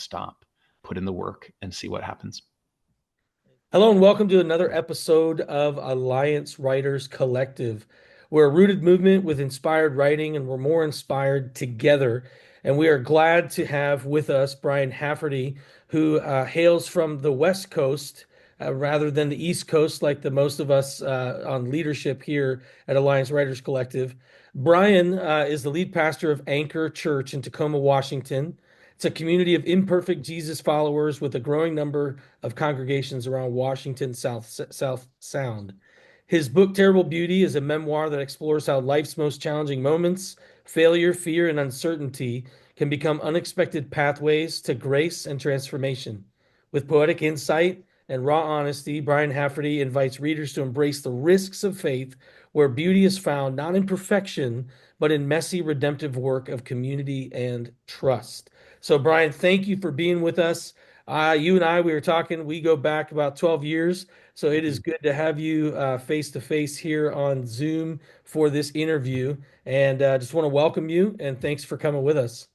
don't stop. Put in the work and see what happens. Hello and welcome to another episode of Alliance Writers Collective. We're a rooted movement with inspired writing, and we're more inspired together. And we are glad to have with us Bryan Halferty, who hails from the West Coast rather than the East Coast, like the most of us on leadership here at Alliance Writers Collective. Bryan is the lead pastor of Anchor Church in Tacoma, Washington. It's a community of imperfect Jesus followers with a growing number of congregations around Washington South Sound. His book, Terrible Beauty, is a memoir that explores how life's most challenging moments, failure, fear, and uncertainty can become unexpected pathways to grace and transformation. With poetic insight and raw honesty, Bryan Halferty invites readers to embrace the risks of faith where beauty is found not in perfection, but in messy, redemptive work of community and trust. So, Bryan, thank you for being with us. You and I, we were talking, we go back about 12 years. So it is good to have you face to face here on Zoom for this interview. And just want to welcome you and thanks for coming with us.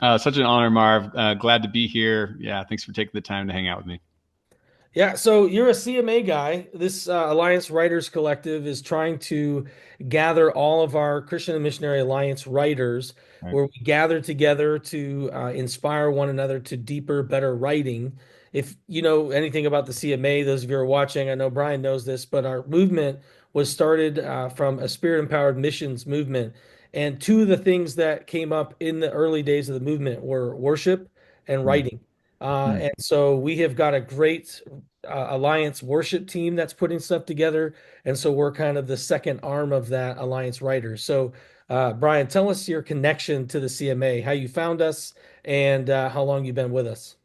Such an honor, Marv. Glad to be here. Yeah, thanks for taking the time to hang out with me. Yeah, so you're a CMA guy. This Alliance Writers Collective is trying to gather all of our Christian and Missionary Alliance writers, Right. where we gather together to inspire one another to deeper, better writing. If you know anything about the CMA, those of you who are watching, I know Bryan knows this, but our movement was started from a spirit-empowered missions movement. And two of the things that came up in the early days of the movement were worship and Mm, writing. mm, And so we have got a great Alliance worship team that's putting stuff together. And so we're kind of the second arm of that Alliance Writers. So, Bryan, tell us your connection to the CMA, how you found us, and how long you've been with us.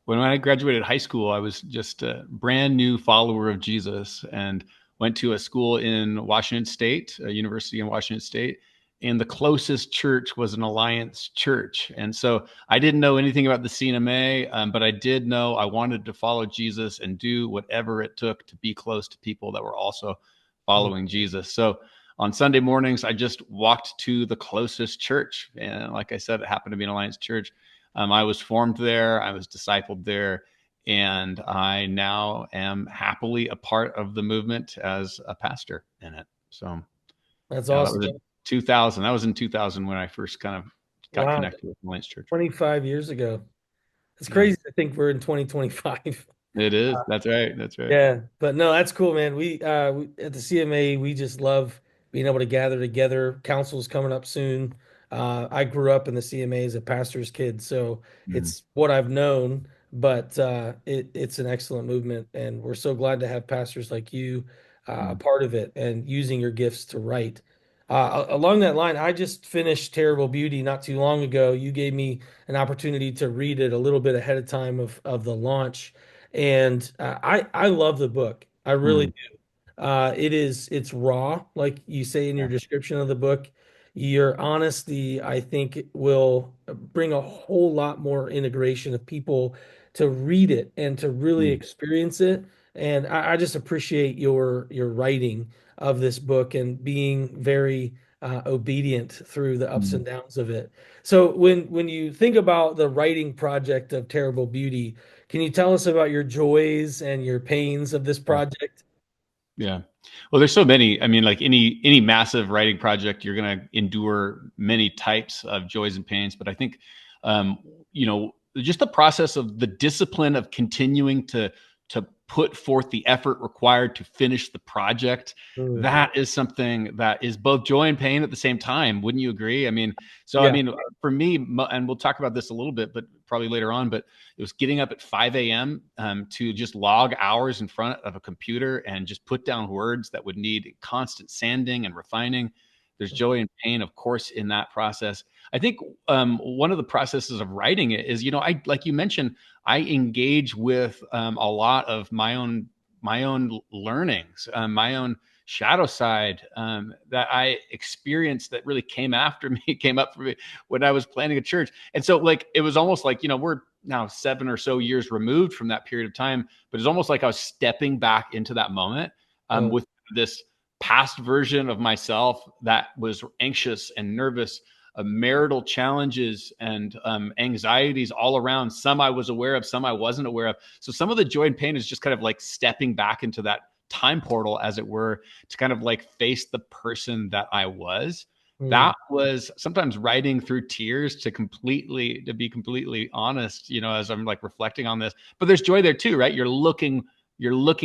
When I graduated high school, I was just a brand new follower of Jesus and went to a school in Washington State, a university in Washington State. And the closest church was an Alliance church. And so I didn't know anything about the CNMA, but I did know I wanted to follow Jesus and do whatever it took to be close to people that were also following Jesus. So on Sunday mornings, I just walked to the closest church. And like I said, it happened to be an Alliance church. I was formed there, I was discipled there, and I now am happily a part of the movement as a pastor in it. So, That's yeah, that awesome. was in 2000. That was in 2000 when I first kind of got Wow, connected with Lance Church. 25 years ago. It's Yeah, crazy to think we're in 2025. it is. That's right. That's right. Yeah, but no, that's cool, man. We at the CMA, we just love being able to gather together. Council's coming up soon. I grew up in the CMA as a pastor's kid, so Mm, it's what I've known, but it's an excellent movement, and we're so glad to have pastors like you a mm, part of it and using your gifts to write. Along that line, I just finished Terrible Beauty not too long ago. You gave me an opportunity to read it a little bit ahead of time of the launch. And I love the book. I really mm, do. It's raw, like you say in your yeah, description of the book. Your honesty, I think, will bring a whole lot more integration of people to read it and to really mm, experience it. And I just appreciate your writing of this book and being very obedient through the ups mm, and downs of it. So when you think about the writing project of Terrible Beauty, can you tell us about your joys and your pains of this yeah. project? Yeah. Well, there's so many. I mean, like any massive writing project, you're going to endure many types of joys and pains. But I think, um, just the process of the discipline of continuing to put forth the effort required to finish the project. Mm. That is something that is both joy and pain at the same time. Wouldn't you agree? I mean, so I Yeah. mean, for me, and we'll talk about this a little bit, but probably later on. But it was getting up at 5 a.m. To just log hours in front of a computer and just put down words that would need constant sanding and refining. There's joy and pain, of course, in that process. I think one of the processes of writing it is, I like you mentioned, I engage with a lot of my own learnings, my own shadow side that I experienced that really came after me, came up for me when I was planning a church. And so, like, it was almost like, we're now 7 or so years removed from that period of time, but it's almost like I was stepping back into that moment Oh, with this past version of myself that was anxious and nervous marital challenges and anxieties all around. Some I was aware of, some I wasn't aware of. So some of the joy and pain is just kind of like stepping back into that time portal, as it were, to kind of like face the person that I was. Mm. That was sometimes writing through tears, to be completely honest, as I'm like reflecting on this. But there's joy there too, right? You're looking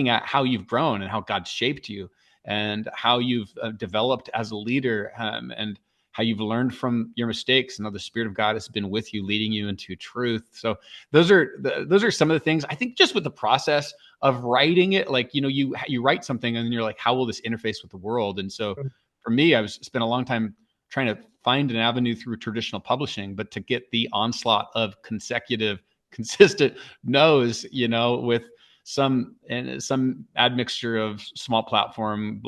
at how you've grown and how God shaped you, and how you've developed as a leader, and how you've learned from your mistakes, and how the Spirit of God has been with you, leading you into truth. So those are some of the things I think, just with the process of writing it, like, you write something and then you're like, how will this interface with the world? And so for me, I spent a long time trying to find an avenue through traditional publishing, but to get the onslaught of consecutive, consistent no's, with some admixture of small platform,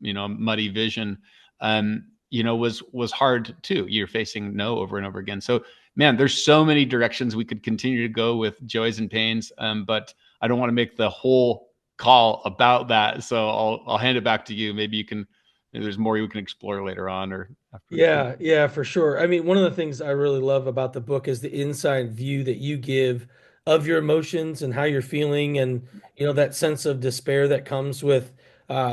muddy vision, was hard too. You're facing no over and over again. So, man, there's so many directions we could continue to go with joys and pains, but I don't want to make the whole call about that. So I'll hand it back to you. Maybe there's more you can explore later on, or after. Yeah, yeah, for sure. I mean, one of the things I really love about the book is the inside view that you give of your emotions and how you're feeling, and that sense of despair that comes with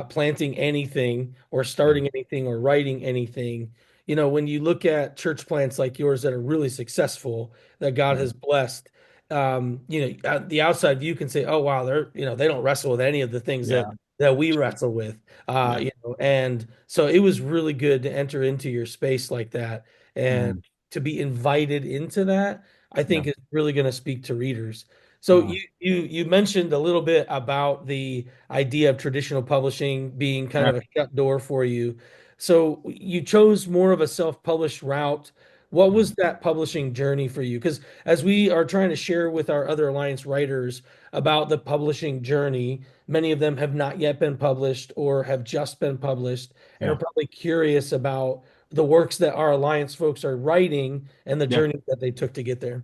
planting anything or Yeah. starting anything or writing anything. When you look at church plants like yours that are really successful, that God Mhm. has blessed, the outside view can say, "Oh, wow, they don't wrestle with any of the things that Yeah. we wrestle with." Yeah. And so it was really good to enter into your space like that, and Mhm. to be invited into that, I Yeah. think is really going to speak to readers. So Uh, you mentioned a little bit about the idea of traditional publishing being kind yeah. of a shut door for you. So you chose more of a self-published route. What Mhm. was that publishing journey for you? Because as we are trying to share with our other Alliance writers about the publishing journey, many of them have not yet been published or have just been published and are Yeah. probably curious about the works that our Alliance folks are writing and the Yeah. journey that they took to get there.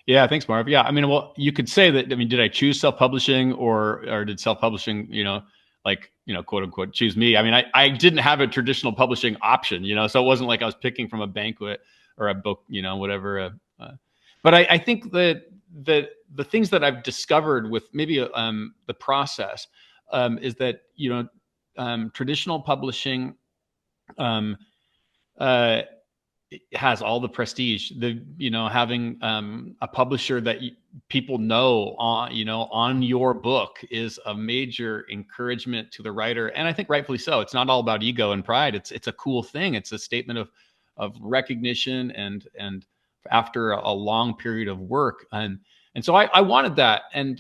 Yeah. Thanks, Marv. Yeah. I mean, well, you could say that. I mean, did I choose self-publishing, or did self-publishing, like, quote unquote, choose me? I mean, I didn't have a traditional publishing option, so it wasn't like I was picking from a banquet or a book, whatever. But I think that the things that I've discovered with maybe the process, is that, traditional publishing, um, uh, it has all the prestige. Having a publisher that people know on your book is a major encouragement to the writer, and I think rightfully so. It's not all about ego and pride. It's a cool thing. It's a statement of recognition, and after a long period of work, and so I wanted that, and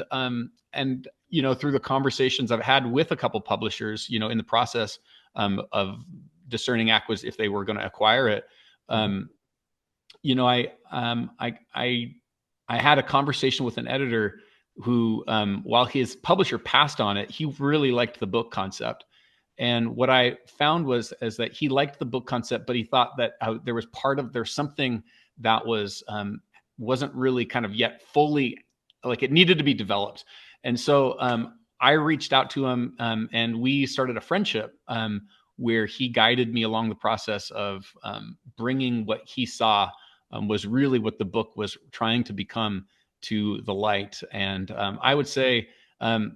through the conversations I've had with a couple publishers, in the process, of discerning if they were going to acquire it, Mhm. um, I had a conversation with an editor who, while his publisher passed on it, he really liked the book concept. And what I found is that he liked the book concept, but he thought that there's something that wasn't really kind of yet fully, like, it needed to be developed. And so I reached out to him, and we started a friendship, where he guided me along the process of bringing what he saw, was really what the book was trying to become, to the light. And I would say, that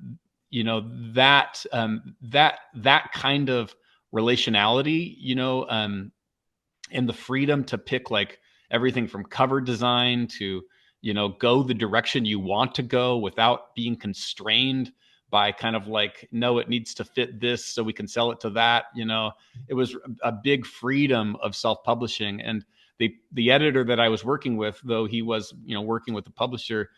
kind of relationality, and the freedom to pick, like, everything from cover design to, go the direction you want to go without being constrained by kind of like, no, it needs to fit this so we can sell it to that. It was a big freedom of self-publishing. And the editor that I was working with, though he was, working with the publisher,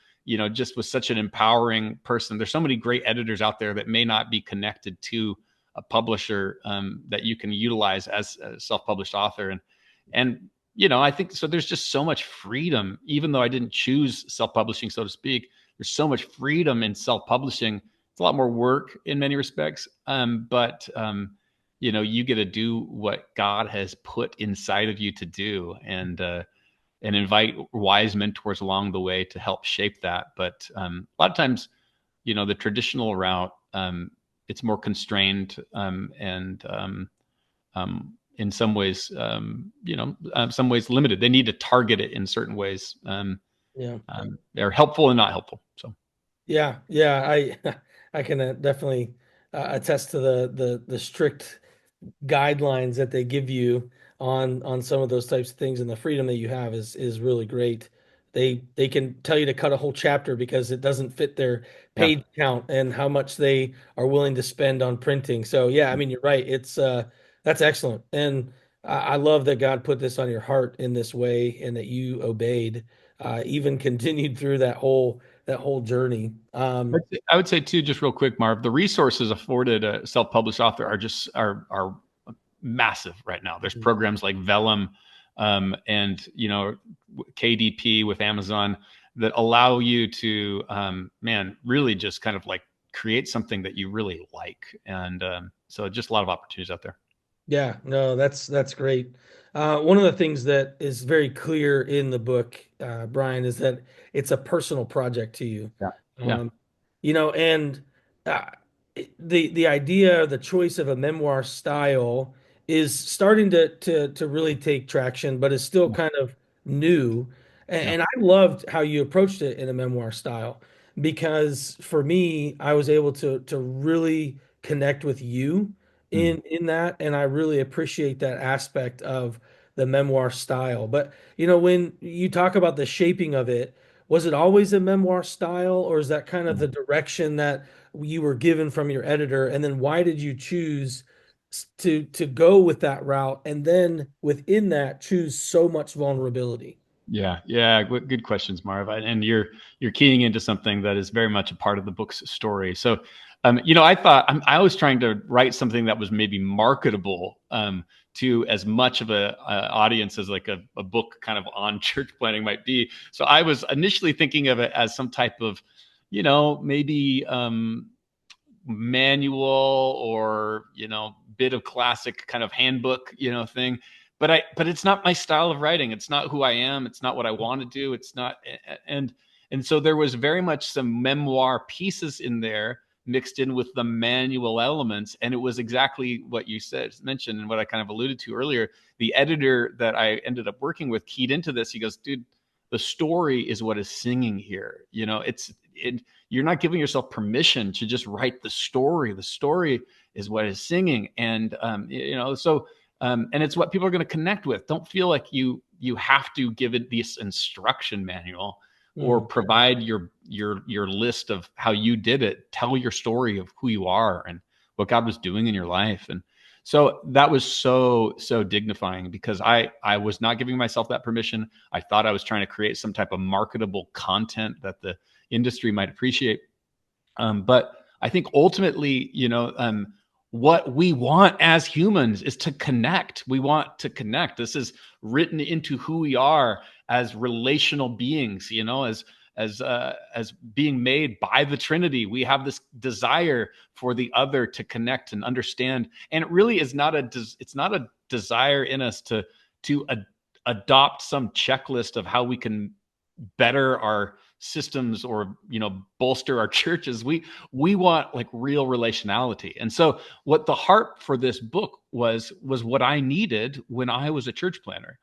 just was such an empowering person. There's so many great editors out there that may not be connected to a publisher, that you can utilize as a self-published author. And I think so. There's just so much freedom, even though I didn't choose self-publishing, so to speak. There's so much freedom in self-publishing. It's a lot more work in many respects, but you get to do what God has put inside of you to do, and invite wise mentors along the way to help shape that. But a lot of times, the traditional route, it's more constrained, and in some ways, some ways limited. They need to target it in certain ways. Yeah. They're helpful and not helpful. So Yeah, yeah, I can definitely attest to the strict guidelines that they give you on some of those types of things, and the freedom that you have is really great. They can tell you to cut a whole chapter because it doesn't fit their yeah, page count and how much they are willing to spend on printing. So yeah, I mean you're right. It's that's excellent. And I love that God put this on your heart in this way and that you obeyed, even continued through that whole journey. I would say too, just real quick, Marv, the resources afforded a self-published author are massive right now. There's programs like Vellum, and KDP with Amazon that allow you to, really just kind of like create something that you really like, and so just a lot of opportunities out there. Yeah, no, that's great. One of the things that is very clear in the book, Bryan, is that it's a personal project to you. Yeah, yeah, Um, and uh, the idea, the choice of a memoir style is starting to really take traction, but is still yeah, kind of new. yeah. And I loved how you approached it in a memoir style because for me, I was able to really connect with you Mm. in that, and I really appreciate that aspect of the memoir style. But when you talk about the shaping of it, was it always a memoir style, or is that kind of the direction that you were given from your editor? And then why did you choose to go with that route, and then within that choose so much vulnerability? Yeah, yeah, good questions, Marv. And you're keying into something that is very much a part of the book's story. So, I thought I was trying to write something that was maybe marketable to as much of a audience as like a book kind of on church planning might be. So I was initially thinking of it as some type of, maybe manual or bit of classic kind of handbook thing, but it's not my style of writing. It's not who I am. It's not what I want to do. It's not. And so there was very much some memoir pieces in there mixed in with the manual elements, and it was exactly what you mentioned and what I kind of alluded to earlier. The editor that I ended up working with keyed into this. He goes, dude, the story is what is singing here. You're not giving yourself permission to just write the story. The story is what is singing, and and it's what people are going to connect with. Don't feel like you have to give it this instruction manual or Mm, provide your list of how you did it. Tell your story of who you are and what God was doing in your life. And so that was so dignifying because I was not giving myself that permission. I thought I was trying to create some type of marketable content that the industry might appreciate. But I think ultimately, what we want as humans is to connect. We want to connect. This is written into who we are as relational beings, as being made by the Trinity. We have this desire for the other to connect and understand. And it really is it's not a desire in us to adopt some checklist of how we can better our systems or bolster our churches. We want like real relationality. And so what the heart for this book was what I needed when I was a church planner.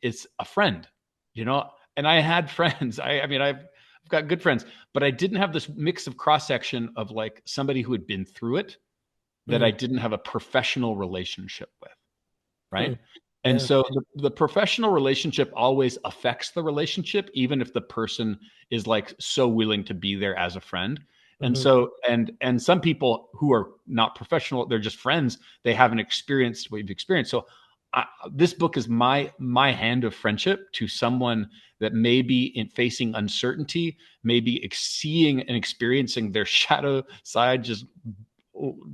It's a friend, and I had friends. I've got good friends, but I didn't have this mix of cross section of like somebody who had been through it that I mm, didn't have a professional relationship with, right? mm. And Yeah. so the professional relationship always affects the relationship, even if the person is like so willing to be there as a friend. And Hmm. so, and some people who are not professional, they're just friends. They haven't experienced what you've experienced. So this book is my hand of friendship to someone that may be facing uncertainty, maybe seeing and experiencing their shadow side just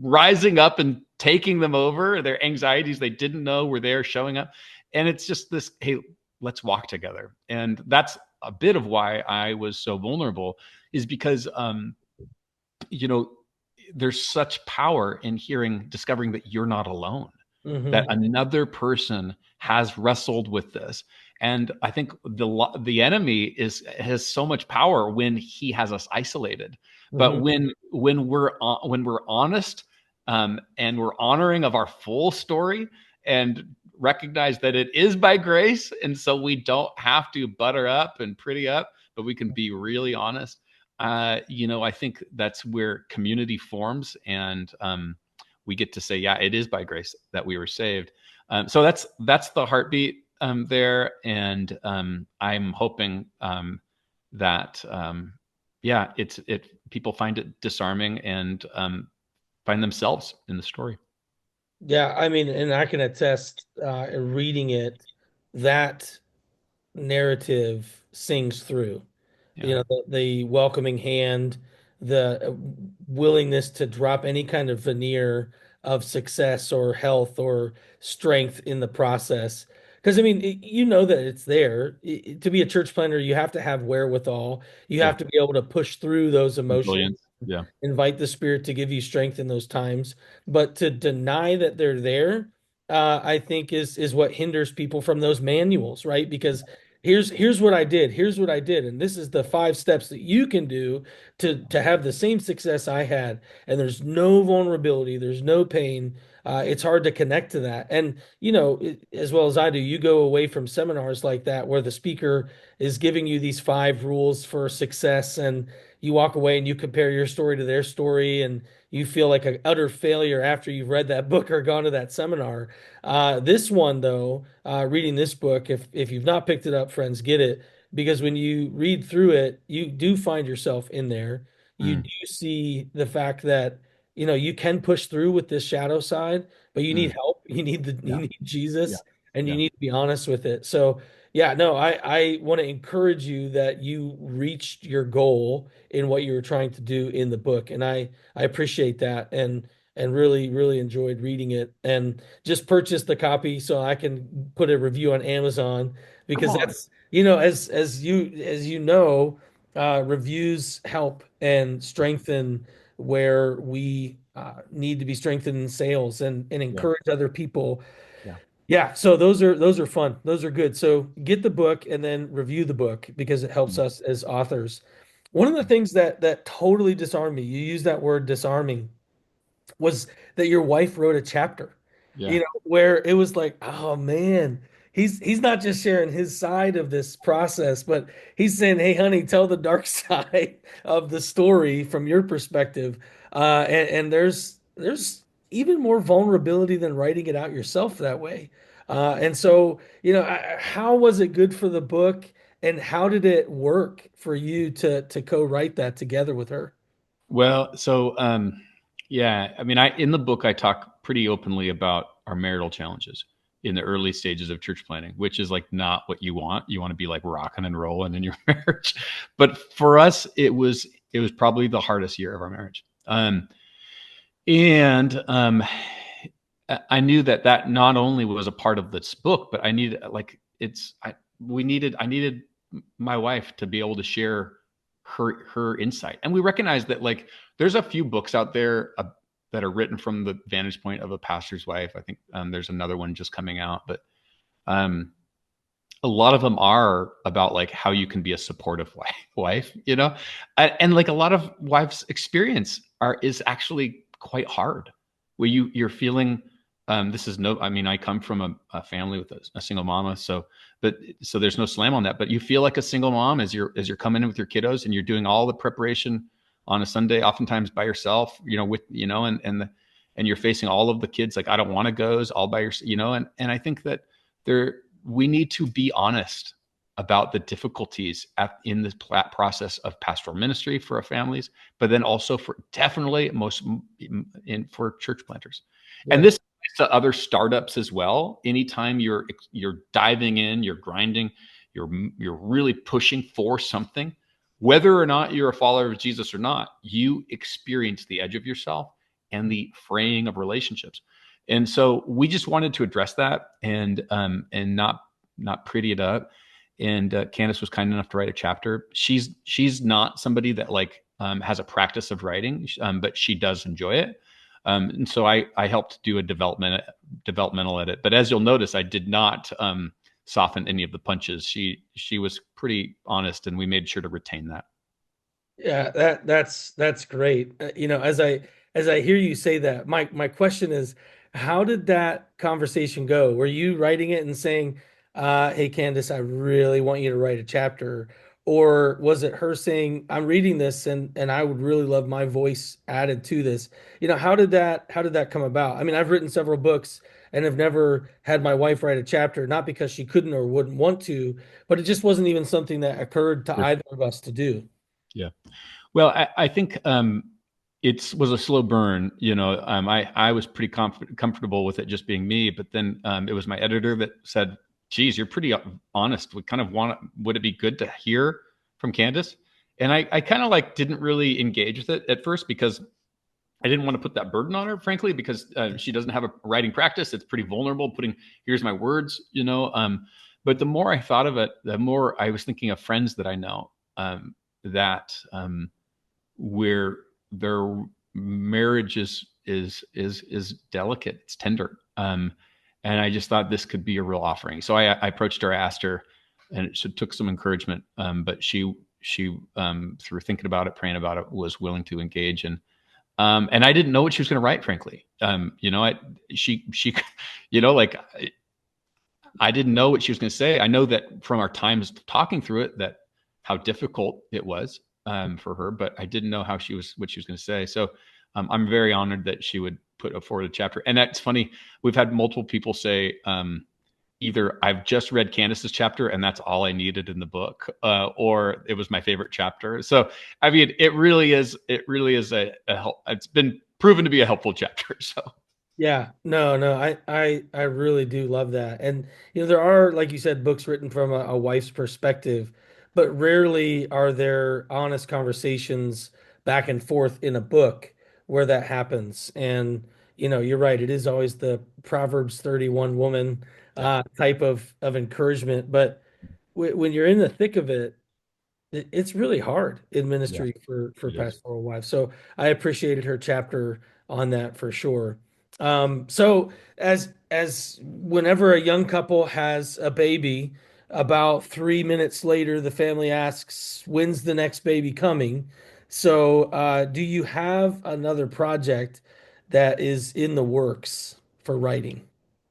rising up and taking them over, their anxieties they didn't know were there showing up. And it's just this, hey, let's walk together. And that's a bit of why I was so vulnerable, is because you know there's such power in discovering that you're not alone, that Hmm. another person has wrestled with this. And I think the enemy has so much power when he has us isolated. But Hmm. when we're honest, and we're honoring of our full story, and recognize that it is by grace. And so we don't have to butter up and pretty up, but we can be really honest. I think that's where community forms, and we get to say, yeah, it is by grace that we were saved. So that's the heartbeat there, and I'm hoping that yeah, it people find it disarming and find themselves in the story. Yeah, I mean, and I can attest, reading it, that narrative sings through. Yeah, The welcoming hand, the willingness to drop any kind of veneer of success or health or strength in the process. Because I mean, you know that it's there. To be a church planter, you have to have wherewithal. You yeah, have to be able to push through those emotions, resilience. Yeah, invite the Spirit to give you strength in those times. But to deny that they're there, I think is what hinders people from those manuals, right? Because here's what I did. Here's what I did, and this is the 5 steps that you can do to have the same success I had. And there's no vulnerability, there's no pain. It's hard to connect to that. And as well as I do, you go away from seminars like that where the speaker is giving you these 5 rules for success, and you walk away and you compare your story to their story, and you feel like an utter failure after you've read that book or gone to that seminar. This one, though, reading this book, if you've not picked it up, friends, get it, because when you read through it, you do find yourself in there. You mm, do see the fact that you can push through with this shadow side, but you need mm, help. You yeah, need yeah, Jesus, and you yeah, need to be honest with it. So yeah, no, I want to encourage you that you reached your goal in what you were trying to do in the book, and I appreciate that, and really really enjoyed reading it, and just purchased the copy so I can put a review on Amazon, come because on. that's as you know, reviews help and strengthen where we need to be strengthened in sales, and Yeah, encourage other people. yeah, Yeah, so those are fun. Those are good. So get the book and then review the book because it helps mm, us as authors. One of the things that totally disarmed me, you use that word disarming, was that your wife wrote a chapter, yeah. where it was like, oh man, he's not just sharing his side of this process, but he's saying, hey, honey, tell the dark side of the story from your perspective. And there's even more vulnerability than writing it out yourself that way. And so, how was it good for the book, and how did it work for you to co-write that together with her? Well, so yeah, I mean, I in the book I talk pretty openly about our marital challenges in the early stages of church planning, which is like not what you want. You want to be like rocking and rolling in your marriage, but for us, it was probably the hardest year of our marriage. And I knew that not only was a part of this book, but I needed like it's I needed my wife to be able to share her insight, and we recognize that like there's a few books out there that are written from the vantage point of a pastor's wife. I think there's another one just coming out, but um, a lot of them are about like how you can be a supportive wife, and like a lot of wives' experience is actually quite hard, where you're feeling. This is no, I mean, I come from a family with a single mama, so there's no slam on that. But you feel like a single mom as you're coming in with your kiddos and you're doing all the preparation on a Sunday, oftentimes by yourself, and you're facing all of the kids like I don't want to goes all by yourself, and I think that we need to be honest about the difficulties in this process of pastoral ministry for our families, but then also for definitely for church planters. And Yeah. this to other startups as well. Anytime you're diving in, you're grinding, you're really pushing for something, whether or not you're a follower of Jesus or not, you experience the edge of yourself and the fraying of relationships. And so we just wanted to address that and not pretty it up. And Candace was kind enough to write a chapter. She's not somebody that like has a practice of writing, but she does enjoy it. And so I helped do a developmental edit. But as you'll notice, I did not soften any of the punches. She was pretty honest, and we made sure to retain that. Yeah, that's great. As I hear you say that, my question is, How did that conversation go? Were you writing it and saying, hey, Candace, I really want you to write a chapter? Or was it her saying, I'm reading this and I would really love my voice added to this? How did that come about? I mean, I've written several books and have never had my wife write a chapter, not because she couldn't or wouldn't want to, but it just wasn't even something that occurred to Sure. either of us to do. Yeah. Well, I think it was a slow burn. I was pretty comfortable with it just being me, but then it was my editor that said, "Geez, you're pretty honest. We kind of want. Would it be good to hear from Candace?" And I kind of like didn't really engage with it at first because I didn't want to put that burden on her, frankly, because she doesn't have a writing practice. It's pretty vulnerable. Putting here's my words, But the more I thought of it, the more I was thinking of friends that I know that where their marriage is delicate, it's tender, and I just thought this could be a real offering. So I approached her, asked her, and it took some encouragement, but she through thinking about it, praying about it, was willing to engage. And I didn't know what she was going to write, frankly. She, like I didn't know what she was going to say. I know that from our times talking through it, that how difficult it was for her, but I didn't know what she was going to say. So I'm very honored that she would put forward a chapter. And that's funny. We've had multiple people say, either I've just read Candace's chapter and that's all I needed in the book, or it was my favorite chapter. So, I mean, it really is a help. It's been proven to be a helpful chapter. So, Yeah, no, no, I really do love that. And there are, like you said, books written from a wife's perspective, but rarely are there honest conversations back and forth in a book where that happens. And you're right, it is always the Proverbs 31 woman yeah, type of encouragement. But when you're in the thick of it, it's really hard in yeah, ministry for it is. pastoral wives. So I appreciated her chapter on that for sure. So as whenever a young couple has a baby, about 3 minutes later, the family asks, "When's the next baby coming?" So do you have another project that is in the works for writing?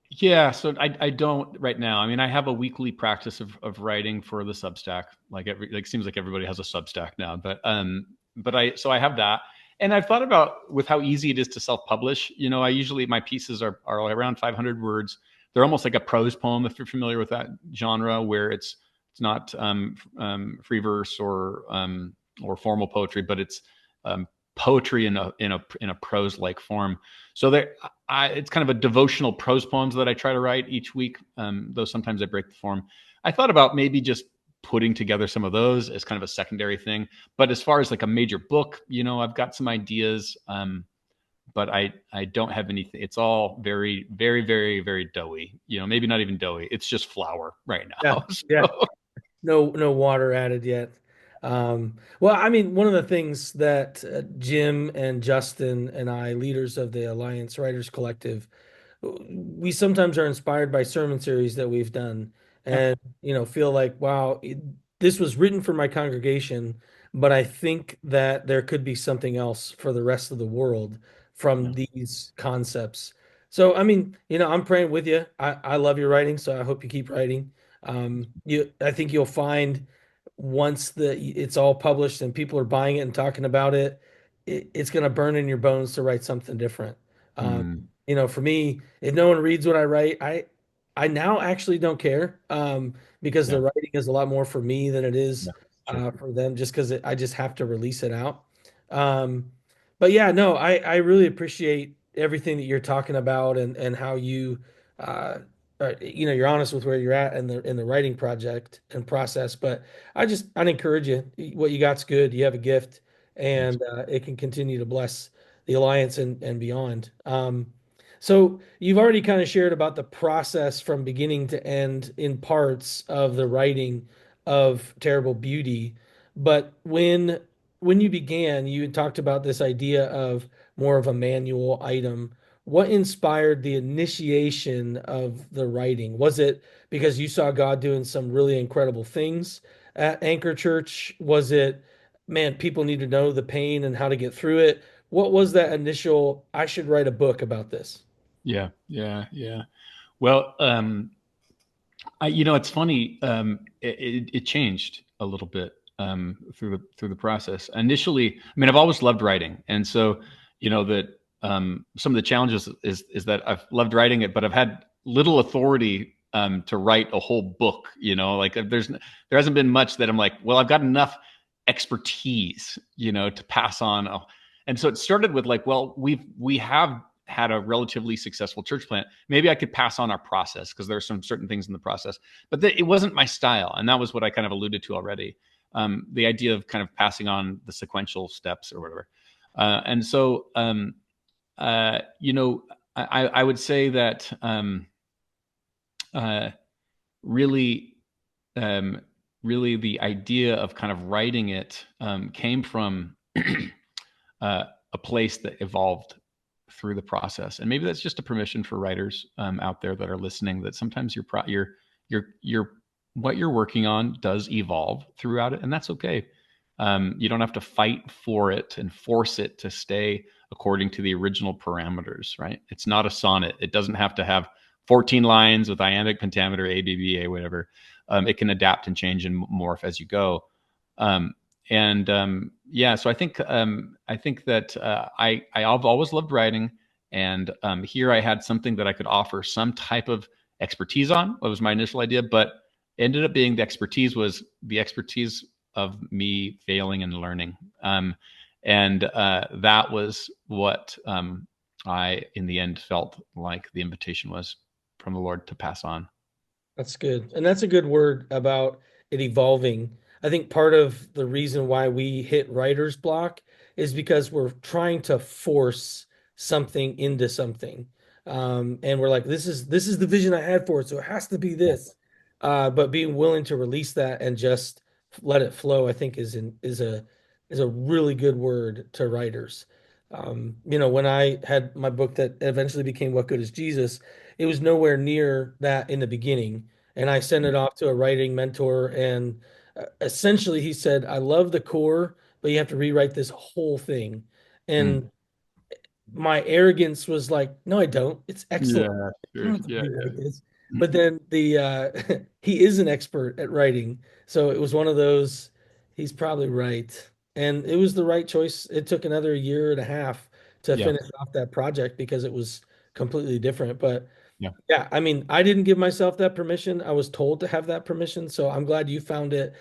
Yeah, so I don't right now. I mean, I have a weekly practice of writing for the Substack. Like seems like everybody has a Substack now, but I have that. And I've thought about with how easy it is to self-publish. I usually my pieces are around 500 words. They're almost like a prose poem if you're familiar with that genre, where it's not free verse or formal poetry, but it's poetry in a prose like form. So it's kind of a devotional prose poems that I try to write each week. Though sometimes I break the form. I thought about maybe just putting together some of those as kind of a secondary thing. But as far as like a major book, I've got some ideas, but I don't have anything. It's all very, very, very, very doughy. Maybe not even doughy. It's just flour right Yeah, now. yeah. So, No water added yet. Well, I mean, one of the things that Jim and Justin and I, leaders of the Alliance Writers Collective, we sometimes are inspired by sermon series that we've done yeah. and feel like, wow, this was written for my congregation, but I think that there could be something else for the rest of the world from Yeah. these concepts. So I mean, I'm praying with you. I love your writing, so I hope you keep writing. I think you'll find once it's all published and people are buying it and talking about it, it's going to burn in your bones to write something different. Um, Mm, for me, if no one reads what I write, I now actually don't care, because the yeah. writing is a lot more for me than it is Yeah. Sure. for them, just because I just have to release it out. Um, but yeah, no, I really appreciate everything that you're talking about and how uh, you're honest with where you're at in the writing project and process. But I'd encourage you. What you got's good. You have a gift, Thanks. and it can continue to bless the alliance and beyond. So you've already kind of shared about the process from beginning to end in parts of the writing of Terrible Beauty, but when you began, you had talked about this idea of more of a manual item. What inspired the initiation of the writing? Was it because you saw God doing some really incredible things at Anchor Church? Was it, man, people need to know the pain and how to get through it? What was that initial, I should write a book about this? Yeah. Yeah. Yeah. Well, it's funny. It changed a little bit through the process. Initially, I mean, I've always loved writing, and so that some of the challenges is that I've loved writing it, but I've had little authority to write a whole book. Like there hasn't been much that I'm like, well, I've got enough expertise, to pass on. And so it started with like, well, we have had a relatively successful church plant. Maybe I could pass on our process because there are some certain things in the process, but it wasn't my style. And that was what I kind of alluded to already. The idea of kind of passing on the sequential steps or whatever. And so, I would say that uh, really, really the idea of kind of writing it came from a place that evolved through the process. And maybe that's just a permission for writers out there that are listening, that sometimes your what you're working on does evolve throughout it, and that's okay. You don't have to fight for it and force it to stay according to the original parameters, right? It's not a sonnet. It doesn't have to have 14 lines with iambic pentameter, ABBA, whatever. It can adapt and change and morph as you go. And yeah, so I think that I've always loved writing, and here I had something that I could offer some type of expertise on. That was my initial idea, but ended up being the expertise of me failing and learning, and that was what I in the end felt like the invitation was from the Lord to pass on. That's good. And that's a good word about it evolving. I think part of the reason why we hit writer's block is because we're trying to force something into something. And we're like, this is the vision I had for it, so it has to be Yeah. this. But being willing to release that and just let it flow, I think is a really good word to writers. When I had my book that eventually became What Good Is Jesus, it was nowhere near that in the beginning. And I sent it off to a writing mentor, and essentially he said, I love the core, but you have to rewrite this whole thing. Mm. And my arrogance was like, no, I don't. It's excellent. Yeah, I don't sure. have to Yeah, rewrite this. yeah. But then the he is an expert at writing. So it was one of those, he's probably right. And it was the right choice. It took another year and a half to Yeah, finish off that project because it was completely different. But yeah. yeah, I mean, I didn't give myself that permission. I was told to have that permission, so I'm glad you found it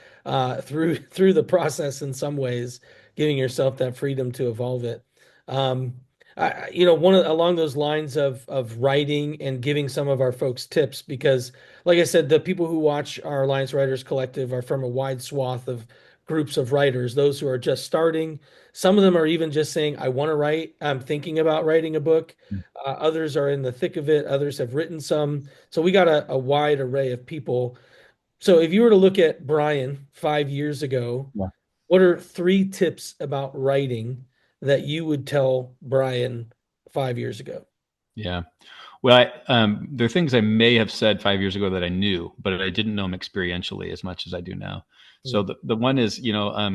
through the process in some ways, giving yourself that freedom to evolve it. Um, along those lines of writing and giving some of our folks tips, because, like I said, the people who watch our Alliance Writers Collective are from a wide swath of groups of writers. Those who are just starting, some of them are even just saying, "I want to write. I'm thinking about writing a book." Others are in the thick of it. Others have written some. So we got a wide array of people. So if you were to look at Bryan 5 years ago, Yeah. what are three tips about writing that you would tell Bryan 5 years ago? Yeah. Well, there are things I may have said 5 years ago that I knew, but I didn't know them experientially as much as I do now. So Hmm. the one is, I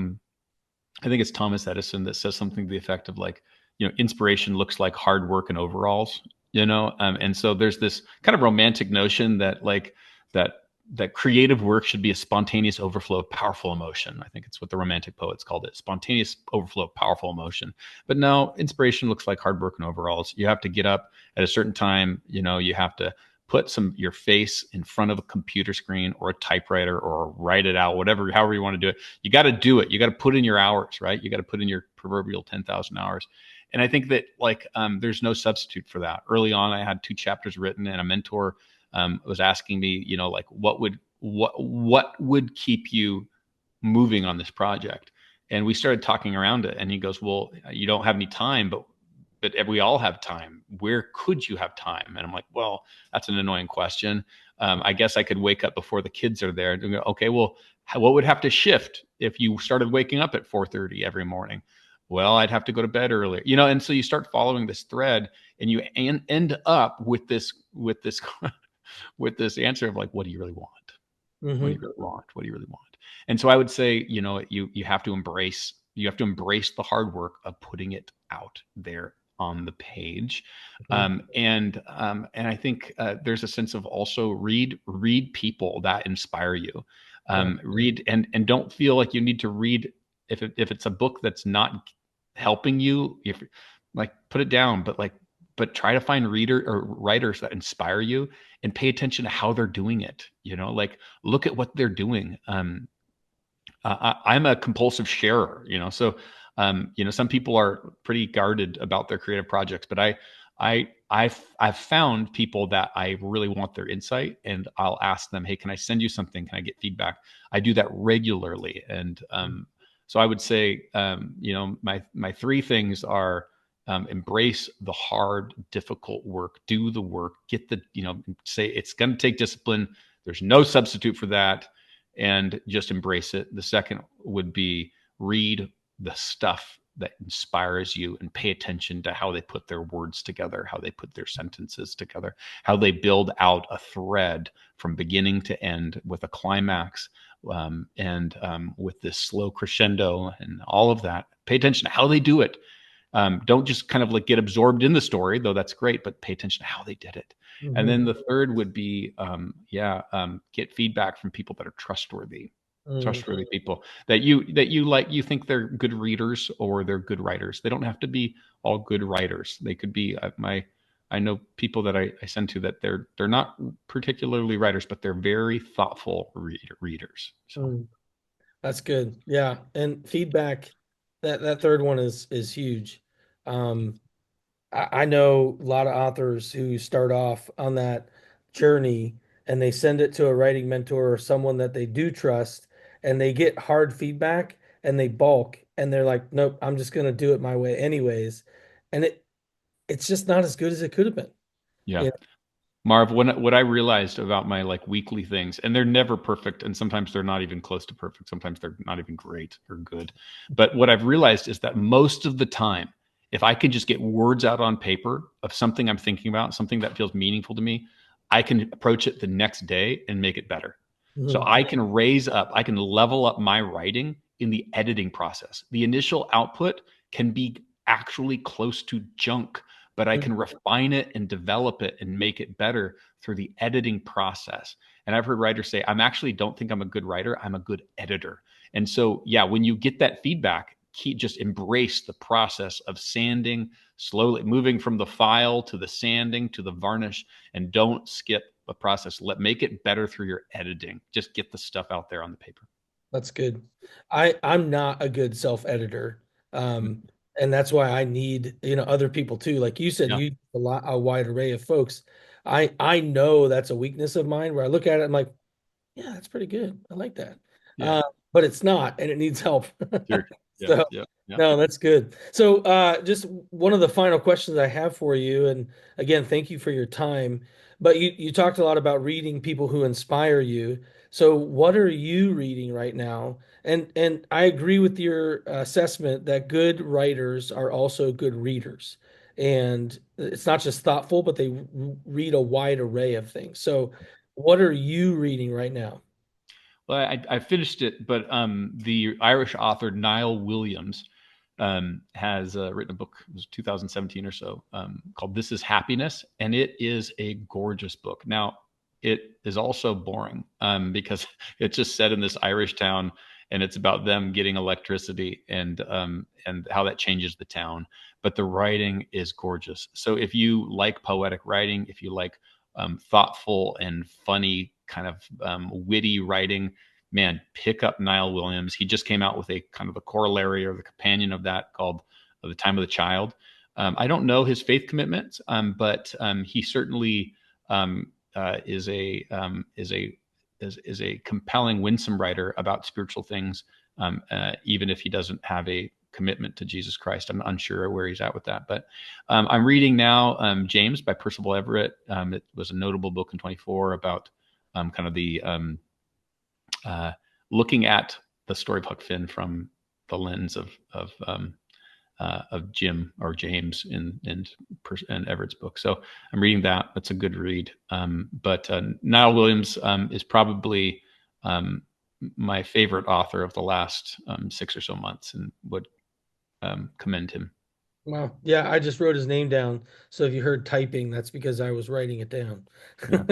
think it's Thomas Edison that says something to the effect of like, inspiration looks like hard work in overalls, and so there's this kind of romantic notion that like that that creative work should be a spontaneous overflow of powerful emotion. I think it's what the romantic poets called it, spontaneous overflow of powerful emotion. But no, inspiration looks like hard work in overalls. You have to get up at a certain time, you have to put your face in front of a computer screen or a typewriter or write it out, whatever, however you want to do it. You got to do it. You got to put in your hours, right? You got to put in your proverbial 10,000 hours. And I think that like there's no substitute for that. Early on, I had 2 chapters written, and a mentor was asking me, like what would keep you moving on this project? And we started talking around it, and he goes, well, you don't have any time, but we all have time. Where could you have time? And I'm like, well, that's an annoying question. I guess I could wake up before the kids are there. And go, okay, well, what would have to shift if you started waking up at 4:30 every morning? Well, I'd have to go to bed earlier, and so you start following this thread, and you end up with this with this answer of like, what do you really want? What do you Hmm. really want? What do you really want? And so I would say, you have to embrace the hard work of putting it out there on the page. Mhm. And I think there's a sense of also read people that inspire you. Yeah. Read and don't feel like you need to read if it's a book that's not helping you. If like put it down, but try to find reader or writers that inspire you and pay attention to how they're doing it. Like look at what they're doing. I'm a compulsive sharer, so some people are pretty guarded about their creative projects, but I've found people that I really want their insight, and I'll ask them, hey, can I send you something? Can I get feedback? I do that regularly, and so I would say, my three things are. Embrace the hard, difficult work. Do the work. Get the, say it's going to take discipline. There's no substitute for that, and just embrace it. The second would be read the stuff that inspires you and pay attention to how they put their words together, how they put their sentences together, how they build out a thread from beginning to end with a climax, and with this slow crescendo and all of that. Pay attention to how they do it. Don't just kind of like get absorbed in the story, though that's great, but pay attention to how they did it. And Mhm. then the third would be, get feedback from people that are Mm. trustworthy people that you think they're good readers or they're good writers. They don't have to be all good writers. They could be I know people that I send to that they're not particularly writers, but they're very thoughtful readers. So Mm. That's good. Yeah. And feedback, that third one is huge. Um, I know a lot of authors who start off on that journey and they send it to a writing mentor or someone that they do trust, and they get hard feedback and they balk and they're like, nope, I'm just gonna do it my way anyways. And it's just not as good as it could have been. yeah. You Marv, what I realized about my like weekly things, and they're never perfect, and sometimes they're not even close to perfect. Sometimes they're not even great or good. But what I've realized is that most of the time, if I can just get words out on paper of something I'm thinking about, something that feels meaningful to me, I can approach it the next day and make it better. So know? I can level up my writing in the editing process. The initial output can be actually close to junk, but I Mhm. can refine it and develop it and make it better through the editing process. And I've heard writers say, I'm actually don't think I'm a good writer, I'm a good editor. And so, yeah, when you get that feedback, just embrace the process of sanding, slowly moving from the file to the sanding to the varnish, and don't skip the process. Make it better through your editing. Just get the stuff out there on the paper. That's good. I'm not a good self-editor. Um, and that's why I need, other people too. Like you said, Yeah, a wide array of folks. I know that's a weakness of mine where I look at it, I'm like, yeah, that's pretty good. I like that. yeah, But it's not, and it needs help. sure. Yeah, So, yeah, yeah. no, that's good. So, just one of the final questions I have for you, and again, thank you for your time. But you talked a lot about reading people who inspire you. So, what are you reading right now? And I agree with your assessment that good writers are also good readers. And it's not just thoughtful, but they read a wide array of things. So, what are you reading right now? Well, I finished it, but the Irish author Niall Williams has written a book, it was 2017 or so, called This Is Happiness, and it is a gorgeous book. Now, it is also boring because it's just set in this Irish town, and it's about them getting electricity and how that changes the town. But the writing is gorgeous. So if you like poetic writing, if you like thoughtful and funny kind of witty writing, man, pick up Niall Williams. He just came out with a kind of a corollary or the companion of that called The Time of the Child. I don't know his faith commitments, but he certainly is a compelling, winsome writer about spiritual things, even if he doesn't have a commitment to Jesus Christ. I'm unsure where he's at with that. But I'm reading now James by Percival Everett. It was a notable book in 24 about kind of the uh, looking at the story of Huck Finn from the lens of Jim or James in Everett's book. So I'm reading that. That's a good read. But Niall Williams is probably my favorite author of the last 6 or so months, and would commend him. Wow. Yeah, I just wrote his name down. So if you heard typing, that's because I was writing it down. Yeah.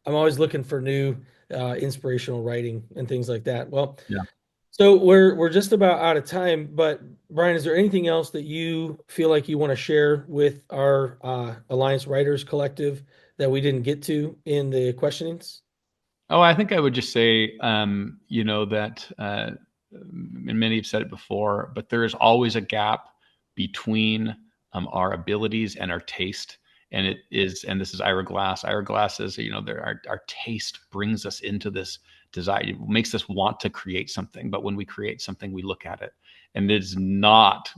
I'm always looking for new inspirational writing and things like that. Well, Yeah. so we're just about out of time, but Bryan, is there anything else that you feel like you want to share with our Alliance Writers Collective that we didn't get to in the questionings? Oh, I think I would just say, that, and many have said it before, but there is always a gap between our abilities and our taste. And this is Ira Glass. Ira Glass says, our taste brings us into this desire, it makes us want to create something. But when we create something, we look at it and it is not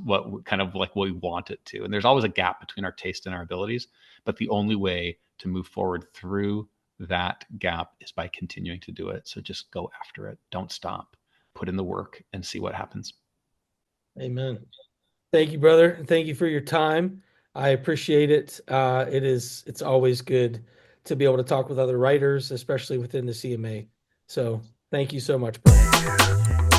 kind of like what we want it to. And there's always a gap between our taste and our abilities. But the only way to move forward through that gap is by continuing to do it. So just go after it. Don't stop. Put in the work and see what happens. Amen. Thank you, brother. And thank you for your time. I appreciate it. It's always good to be able to talk with other writers, especially within the CMA. So thank you so much, Bryan.